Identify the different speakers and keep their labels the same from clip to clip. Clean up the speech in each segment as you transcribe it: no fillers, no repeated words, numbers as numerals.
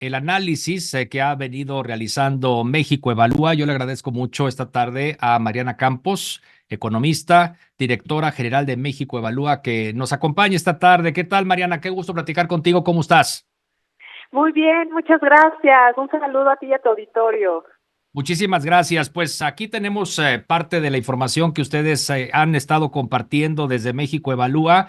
Speaker 1: el análisis que ha venido realizando México Evalúa. Yo le agradezco mucho esta tarde a Mariana Campos, economista, directora general de México Evalúa, que nos acompaña esta tarde. ¿Qué tal, Mariana? Qué gusto platicar contigo. ¿Cómo estás?
Speaker 2: Muy bien, muchas gracias. Un saludo a ti y a tu auditorio.
Speaker 1: Muchísimas gracias. Pues aquí tenemos parte de la información que ustedes han estado compartiendo desde México Evalúa.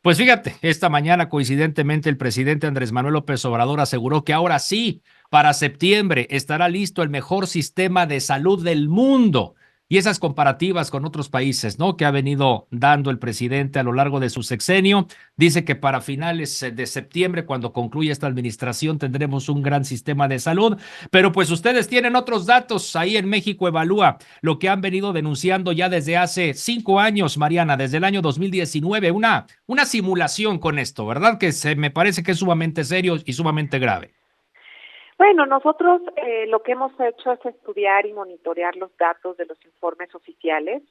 Speaker 1: Pues fíjate, esta mañana coincidentemente el presidente Andrés Manuel López Obrador aseguró que ahora sí, para septiembre, estará listo el mejor sistema de salud del mundo. Y esas comparativas con otros países, ¿no? Que ha venido dando el presidente a lo largo de su sexenio. Dice que para finales de septiembre, cuando concluya esta administración, tendremos un gran sistema de salud. Pero pues ustedes tienen otros datos ahí en México Evalúa, lo que han venido denunciando ya desde hace 5 años, Mariana, desde el año 2019, una simulación con esto, ¿verdad? Que me parece que es sumamente serio y sumamente grave.
Speaker 2: Bueno, nosotros lo que hemos hecho es estudiar y monitorear los datos de los informes oficiales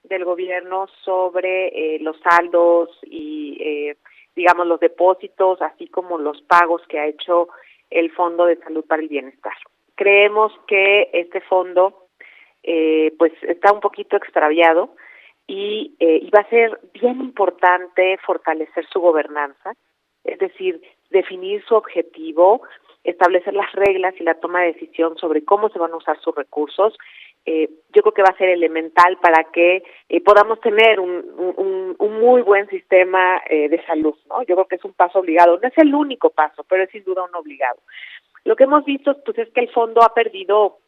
Speaker 2: del gobierno sobre los saldos y, digamos, los depósitos, así como los pagos que ha hecho el Fondo de Salud para el Bienestar. Creemos que este fondo, pues, está un poquito extraviado y va a ser bien importante fortalecer su gobernanza, es decir, definir su objetivo, establecer las reglas y la toma de decisión sobre cómo se van a usar sus recursos. Yo creo que va a ser elemental para que podamos tener un muy buen sistema de salud, ¿no? Yo creo que es un paso obligado, no es el único paso, pero es sin duda un obligado. Lo que hemos visto pues es que el fondo ha perdido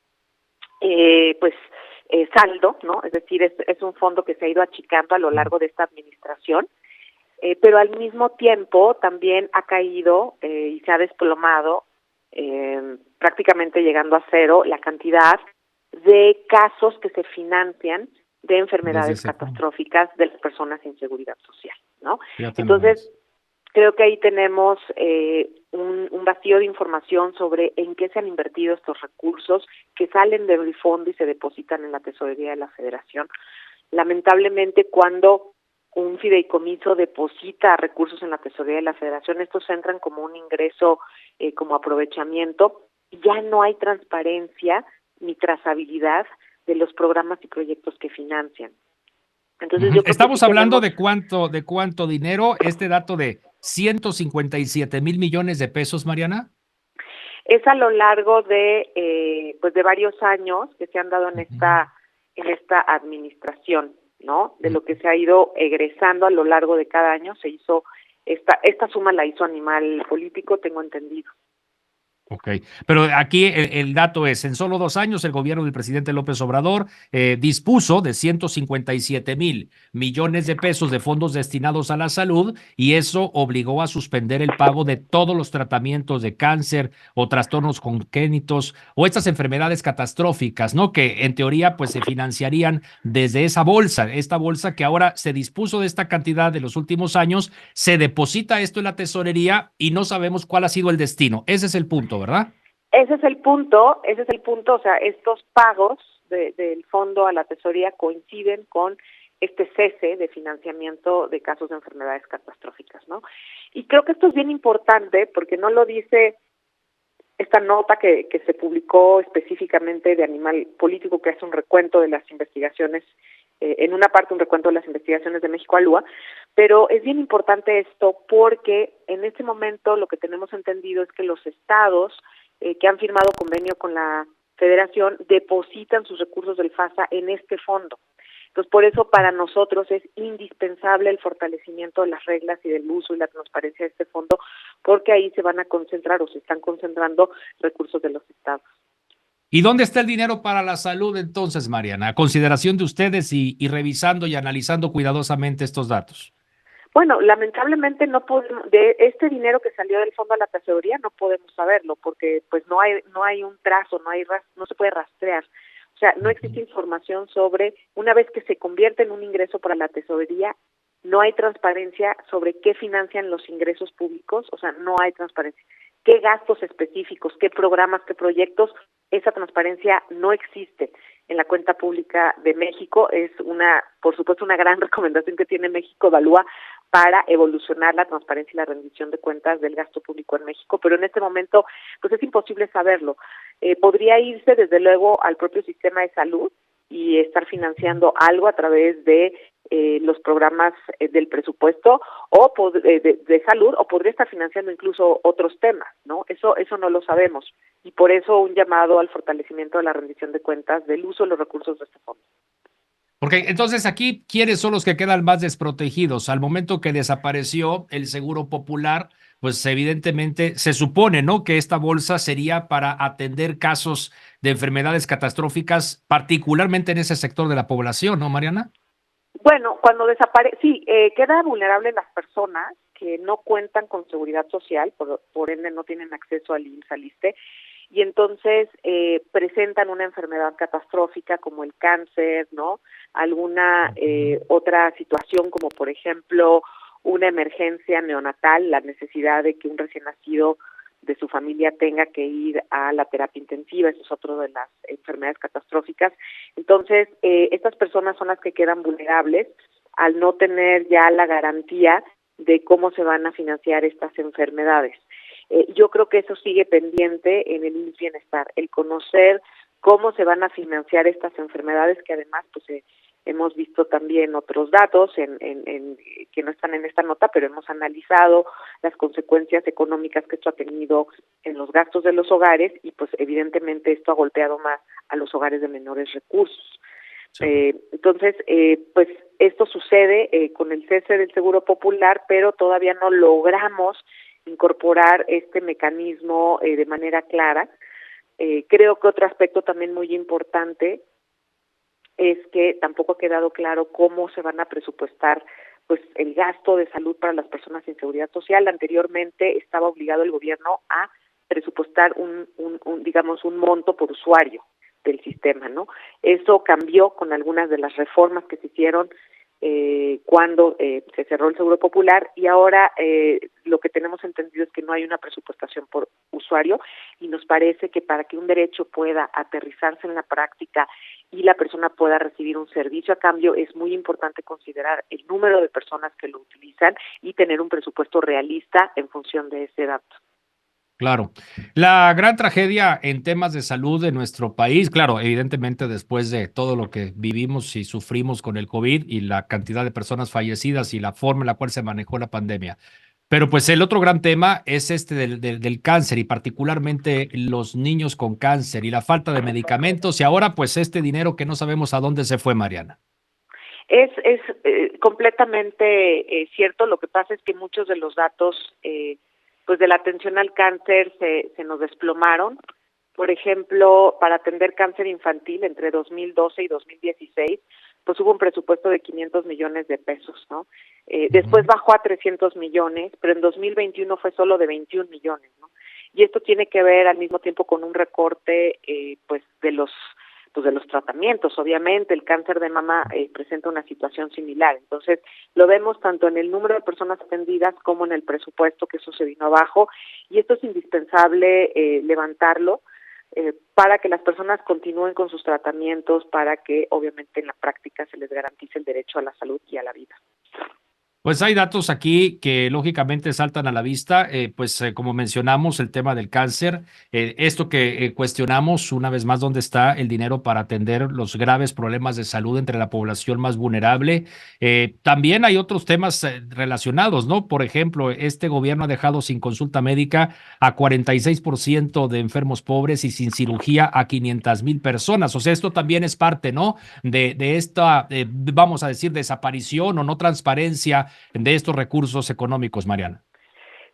Speaker 2: saldo, ¿no? Es decir, es un fondo que se ha ido achicando a lo largo de esta administración, pero al mismo tiempo también ha caído y se ha desplomado, prácticamente llegando a cero, la cantidad de casos que se financian de enfermedades catastróficas de las personas sin seguridad social, ¿no? Entonces, creo que ahí tenemos un vacío de información sobre en qué se han invertido estos recursos que salen del fondo y se depositan en la tesorería de la Federación. Lamentablemente, cuando un fideicomiso deposita recursos en la tesorería de la Federación, estos entran como un ingreso, como aprovechamiento, y ya no hay transparencia ni trazabilidad de los programas y proyectos que financian. Entonces, yo creo que
Speaker 1: estamos hablando de cuánto dinero, este dato de 157,000 millones de pesos, Mariana.
Speaker 2: Es a lo largo de pues de varios años que se han dado en esta administración, ¿no? De lo que se ha ido egresando a lo largo de cada año, se hizo esta suma la hizo Animal Político, tengo entendido.
Speaker 1: Ok, pero aquí el dato es, en solo 2 años el gobierno del presidente López Obrador dispuso de 157,000 millones de pesos de fondos destinados a la salud y eso obligó a suspender el pago de todos los tratamientos de cáncer o trastornos congénitos o estas enfermedades catastróficas, ¿no? Que en teoría pues se financiarían desde esa bolsa, esta bolsa que ahora se dispuso de esta cantidad de los últimos años, se deposita esto en la tesorería y no sabemos cuál ha sido el destino. Ese es el punto, ¿verdad?
Speaker 2: Ese es el punto, o sea, estos pagos del fondo a la tesorería coinciden con este cese de financiamiento de casos de enfermedades catastróficas, ¿no? Y creo que esto es bien importante porque no lo dice esta nota que se publicó específicamente de Animal Político, que hace un recuento de las investigaciones, en una parte un recuento de las investigaciones de México Evalúa, pero es bien importante esto porque en este momento lo que tenemos entendido es que los estados que han firmado convenio con la Federación depositan sus recursos del FASA en este fondo. Entonces, por eso para nosotros es indispensable el fortalecimiento de las reglas y del uso y la transparencia de este fondo, porque ahí se van a concentrar o se están concentrando recursos de los estados.
Speaker 1: ¿Y dónde está el dinero para la salud entonces, Mariana? A consideración de ustedes y revisando y analizando cuidadosamente estos datos.
Speaker 2: Bueno, lamentablemente no podemos, de este dinero que salió del fondo a la tesorería no podemos saberlo porque pues no hay un trazo, no se puede rastrear. O sea, no existe información sobre, una vez que se convierte en un ingreso para la tesorería, no hay transparencia sobre qué financian los ingresos públicos, o sea, no hay transparencia. ¿Qué gastos específicos, qué programas, qué proyectos? Esa transparencia no existe en la cuenta pública de México. Es por supuesto, una gran recomendación que tiene México Evalúa para evolucionar la transparencia y la rendición de cuentas del gasto público en México, pero en este momento pues es imposible saberlo. Podría irse desde luego al propio sistema de salud y estar financiando algo a través de los programas del presupuesto o de salud, o podría estar financiando incluso otros temas, ¿no? Eso no lo sabemos, y por eso un llamado al fortalecimiento de la rendición de cuentas del uso de los recursos de este fondo.
Speaker 1: Porque entonces aquí, ¿quiénes son los que quedan más desprotegidos? Al momento que desapareció el Seguro Popular, pues evidentemente se supone, ¿no?, que esta bolsa sería para atender casos de enfermedades catastróficas, particularmente en ese sector de la población, ¿no, Mariana?
Speaker 2: Bueno, cuando desaparece, sí, queda vulnerable las personas que no cuentan con seguridad social, por ende no tienen acceso al IMSS, al ISSSTE, y entonces presentan una enfermedad catastrófica como el cáncer, ¿no? Alguna otra situación como por ejemplo una emergencia neonatal, la necesidad de que un recién nacido de su familia tenga que ir a la terapia intensiva, eso es otro de las enfermedades catastróficas. Entonces, estas personas son las que quedan vulnerables al no tener ya la garantía de cómo se van a financiar estas enfermedades. Yo creo que eso sigue pendiente en el IMSS Bienestar, el conocer cómo se van a financiar estas enfermedades, que además pues hemos visto también otros datos que no están en esta nota, pero hemos analizado las consecuencias económicas que esto ha tenido en los gastos de los hogares, y pues evidentemente esto ha golpeado más a los hogares de menores recursos. Sí. Entonces, pues esto sucede con el cese del Seguro Popular, pero todavía no logramos incorporar este mecanismo de manera clara. Creo que otro aspecto también muy importante es que tampoco ha quedado claro cómo se van a presupuestar pues el gasto de salud para las personas sin seguridad social. Anteriormente estaba obligado el gobierno a presupuestar un monto por usuario del sistema, ¿no? Eso cambió con algunas de las reformas que se hicieron cuando se cerró el Seguro Popular, y ahora lo que tenemos entendido es que no hay una presupuestación por usuario, y nos parece que para que un derecho pueda aterrizarse en la práctica y la persona pueda recibir un servicio a cambio, es muy importante considerar el número de personas que lo utilizan y tener un presupuesto realista en función de ese dato.
Speaker 1: Claro. La gran tragedia en temas de salud de nuestro país, claro, evidentemente después de todo lo que vivimos y sufrimos con el COVID y la cantidad de personas fallecidas y la forma en la cual se manejó la pandemia. Pero pues el otro gran tema es este del cáncer, y particularmente los niños con cáncer y la falta de medicamentos, y ahora pues este dinero que no sabemos a dónde se fue, Mariana.
Speaker 2: Es completamente cierto. Lo que pasa es que muchos de los datos pues de la atención al cáncer se nos desplomaron. Por ejemplo, para atender cáncer infantil entre 2012 y 2016, pues hubo un presupuesto de 500 millones de pesos, ¿no? Después bajó a 300 millones, pero en 2021 fue solo de 21 millones, ¿no? Y esto tiene que ver al mismo tiempo con un recorte pues de los tratamientos. Obviamente el cáncer de mama presenta una situación similar, entonces lo vemos tanto en el número de personas atendidas como en el presupuesto, que eso se vino abajo, y esto es indispensable levantarlo para que las personas continúen con sus tratamientos, para que obviamente en la práctica se les garantice el derecho a la salud y a la vida.
Speaker 1: Pues hay datos aquí que lógicamente saltan a la vista, como mencionamos, el tema del cáncer, esto que cuestionamos una vez más, dónde está el dinero para atender los graves problemas de salud entre la población más vulnerable. También hay otros temas relacionados, ¿no? Por ejemplo, este gobierno ha dejado sin consulta médica a 46% de enfermos pobres y sin cirugía a 500,000 personas. O sea, esto también es parte, ¿no?, de esta, vamos a decir, desaparición o no transparencia de estos recursos económicos, Mariana.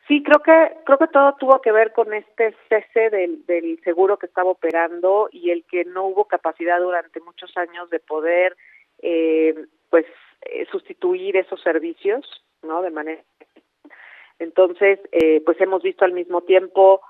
Speaker 2: Sí, creo que todo tuvo que ver con este cese del seguro que estaba operando, y el que no hubo capacidad durante muchos años de poder sustituir esos servicios, ¿no? De manera. Entonces, pues hemos visto al mismo tiempo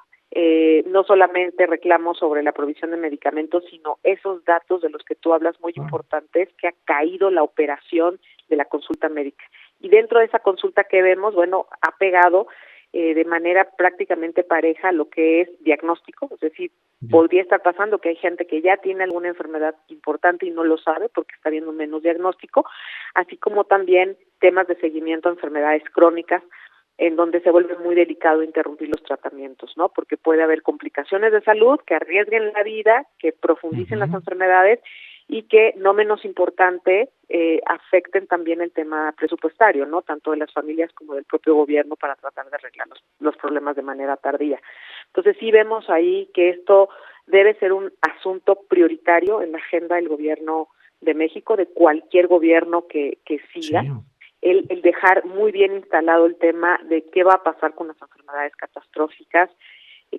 Speaker 2: no solamente reclamos sobre la provisión de medicamentos, sino esos datos de los que tú hablas muy importantes, que ha caído la operación de la consulta médica. Y dentro de esa consulta que vemos, bueno, ha pegado de manera prácticamente pareja lo que es diagnóstico, es decir, podría estar pasando que hay gente que ya tiene alguna enfermedad importante y no lo sabe porque está viendo menos diagnóstico, así como también temas de seguimiento a enfermedades crónicas, en donde se vuelve muy delicado interrumpir los tratamientos, ¿no? Porque puede haber complicaciones de salud que arriesguen la vida, que profundicen las enfermedades y que, no menos importante, afecten también el tema presupuestario, ¿no? Tanto de las familias como del propio gobierno para tratar de arreglar los problemas de manera tardía. Entonces sí vemos ahí que esto debe ser un asunto prioritario en la agenda del gobierno de México, de cualquier gobierno que siga. Sí. El dejar muy bien instalado el tema de qué va a pasar con las enfermedades catastróficas,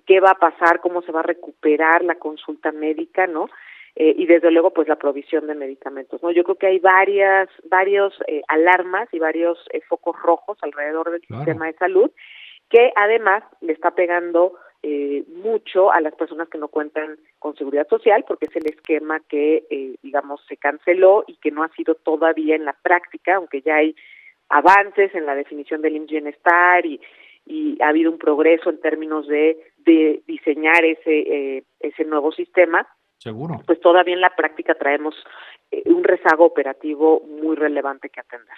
Speaker 2: qué va a pasar, cómo se va a recuperar la consulta médica, ¿no? Y desde luego pues la provisión de medicamentos, ¿no? Yo creo que hay varios alarmas y varios focos rojos alrededor del sistema de salud, que además le está pegando mucho a las personas que no cuentan con seguridad social, porque es el esquema que digamos se canceló y que no ha sido todavía en la práctica, aunque ya hay avances en la definición del IMSS Bienestar y ha habido un progreso en términos de diseñar ese nuevo sistema.
Speaker 1: Seguro.
Speaker 2: Pues todavía en la práctica traemos un rezago operativo muy relevante que atender.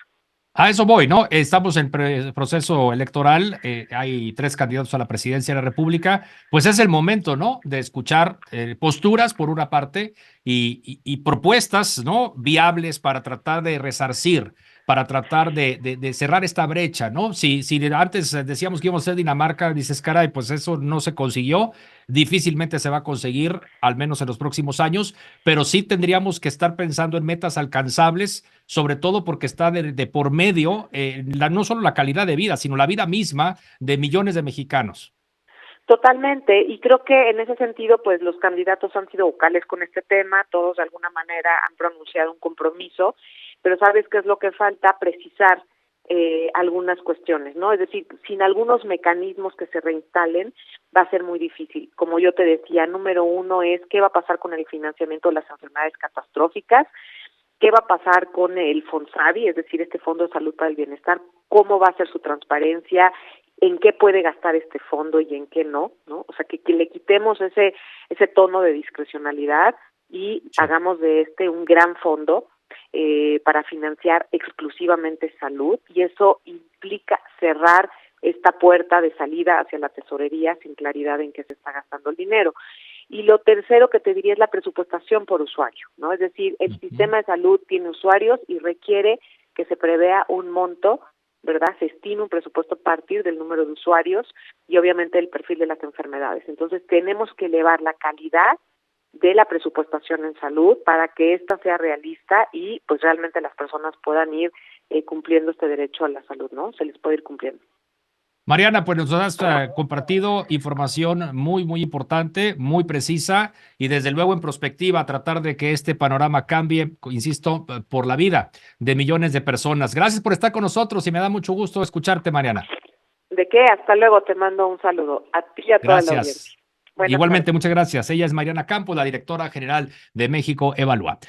Speaker 1: A eso voy, ¿no? Estamos en proceso electoral, hay 3 candidatos a la presidencia de la República, pues es el momento, ¿no? De escuchar posturas, por una parte, y propuestas, ¿no? Viables para tratar de resarcir, para tratar de cerrar esta brecha, ¿no? Si antes decíamos que íbamos a ser Dinamarca, dices, caray, pues eso no se consiguió, difícilmente se va a conseguir, al menos en los próximos años, pero sí tendríamos que estar pensando en metas alcanzables, sobre todo porque está de por medio no solo la calidad de vida, sino la vida misma de millones de mexicanos.
Speaker 2: Totalmente, y creo que en ese sentido, pues los candidatos han sido vocales con este tema, todos de alguna manera han pronunciado un compromiso, pero ¿sabes qué es lo que falta? Precisar algunas cuestiones, ¿no? Es decir, sin algunos mecanismos que se reinstalen, va a ser muy difícil. Como yo te decía, número 1 es qué va a pasar con el financiamiento de las enfermedades catastróficas, qué va a pasar con el FONSABI, es decir, este Fondo de Salud para el Bienestar, cómo va a ser su transparencia, en qué puede gastar este fondo y en qué no, ¿no? O sea, que le quitemos ese tono de discrecionalidad y hagamos de un gran fondo para financiar exclusivamente salud, y eso implica cerrar esta puerta de salida hacia la tesorería sin claridad en qué se está gastando el dinero. Y lo tercero que te diría es la presupuestación por usuario, ¿no? Es decir, el sistema de salud tiene usuarios y requiere que se prevea un monto, ¿verdad? Se estima un presupuesto a partir del número de usuarios y obviamente el perfil de las enfermedades. Entonces tenemos que elevar la calidad de la presupuestación en salud para que ésta sea realista y pues realmente las personas puedan ir cumpliendo este derecho a la salud, ¿no? Se les puede ir cumpliendo.
Speaker 1: Mariana, pues nos has compartido información muy, muy importante, muy precisa y desde luego en perspectiva tratar de que este panorama cambie, insisto, por la vida de millones de personas. Gracias por estar con nosotros y me da mucho gusto escucharte, Mariana.
Speaker 2: ¿De qué? Hasta luego, te mando un saludo a ti y a toda la audiencia.
Speaker 1: Igualmente, muchas gracias. Ella es Mariana Campos, la directora general de México Evalúa.